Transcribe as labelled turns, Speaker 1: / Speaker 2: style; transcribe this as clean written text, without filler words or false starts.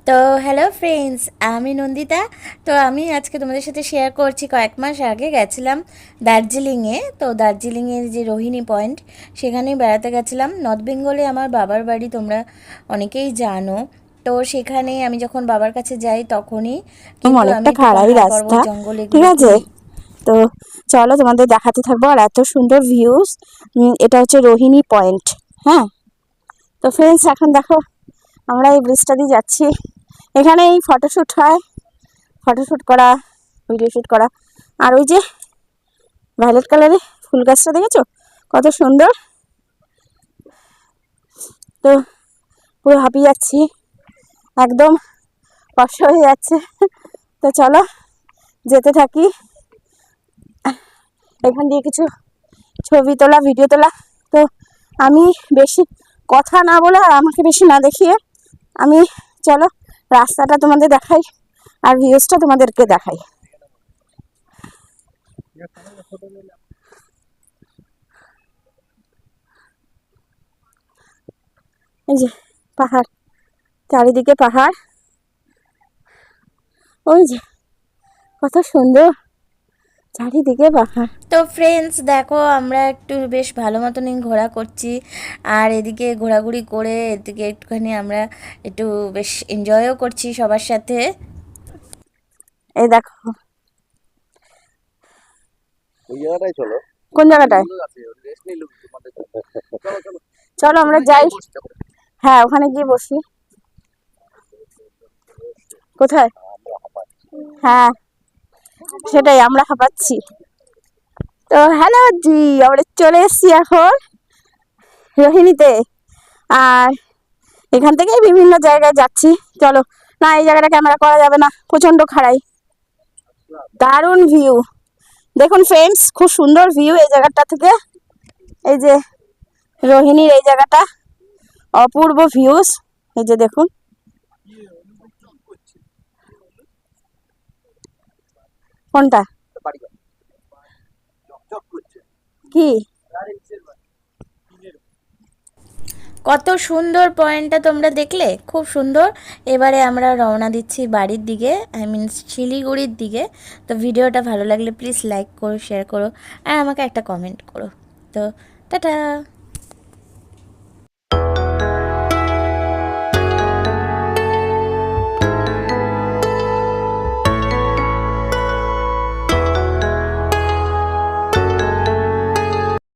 Speaker 1: তো hello friends, আমি নন্দিতা। তো আমি আজকে তোমাদের সাথে শেয়ার করছি, কয়েক মাস আগে গেছিলাম দার্জিলিংয়ে। তো দার্জিলিংয়ের যে রোহিণী পয়েন্ট, সেখানেই বেড়াতে গেছিলাম। নর্থ বেঙ্গলে আমার বাবার বাড়ি, তোমরা অনেকেই জানো। তো সেখানে আমি যখন বাবার কাছে যাই তখনই কিন্তু আমি
Speaker 2: অনেকটা
Speaker 1: একটু
Speaker 2: খাড়াই
Speaker 1: পাহাড়
Speaker 2: রাস্তা,
Speaker 1: পর্বত জঙ্গল
Speaker 2: ঠিক
Speaker 1: এগুলো
Speaker 2: আছে।
Speaker 1: ঘুরি।
Speaker 2: তো চলো তোমাদের দেখাতে থাকবো, আর এত সুন্দর ভিউজ। এটা হচ্ছে রোহিণী পয়েন্ট। হ্যাঁ, তো ফ্রেন্ডস এখন দেখো আমরা এই ব্রিজটা দিয়ে যাচ্ছি। এখানে এই ফটোশ্যুট হয়, ফটোশ্যুট করা, ভিডিও শ্যুট করা। আর ওই যে ভায়োলেট কালারের ফুল গাছটা দেখেছো কত সুন্দর। তো পুরো হাঁপিয়ে যাচ্ছি, একদম কষ্ট হয়ে যাচ্ছে। তো চলো যেতে থাকি। এখান দিয়ে কিছু ছবি তোলা, ভিডিও তোলা। তো আমি বেশি কথা না বলে আর আমাকে বেশি না দেখিয়ে আমি, চলো রাস্তাটা তোমাদের দেখাই আর ভিউজটা তোমাদেরকে দেখাই। এই যে পাহাড়, চারিদিকে পাহাড়, ওই যে কত সুন্দর চারিদিকে পাহাড়।
Speaker 1: তো ফ্রেন্ডস দেখো, আমরা একটু বেশ ভালো মতনই ঘোরা করছি। আর এদিকে ঘোরাঘুরি করে এদিকে একটুখানি আমরা একটু বেশ এনজয়ও করছি সবার সাথে।
Speaker 2: এই দেখো কোন জায়গাটায়, চলো আমরা যাই। হ্যাঁ, ওখানে গিয়ে বসি। কোথায়? হ্যাঁ, সেটাই, আমরা হাঁপাচ্ছি। তো হ্যালো জি, আমরা চলে এসেছি এখন রোহিণীতে। আর এখান থেকে বিভিন্ন জায়গায় যাচ্ছি। চলো, না এই জায়গাটা ক্যামেরা করা যাবে না, প্রচন্ড খাড়াই। দারুণ ভিউ, দেখুন ফ্রেন্ডস, খুব সুন্দর ভিউ এই জায়গাটা থেকে। এই যে রোহিণীর এই জায়গাটা, অপূর্ব ভিউজ। এই যে দেখুন, কোনটা কি?
Speaker 1: কত সুন্দর পয়েন্টটা তোমরা দেখলে, খুব সুন্দর। এবারে আমরা রওনা দিচ্ছি বাড়ির দিকে, আই মিন শিলিগুড়ির দিকে। তো ভিডিওটা ভালো লাগলে প্লিজ লাইক করো, শেয়ার করো, আর আমাকে একটা কমেন্ট করো। তো টাটা।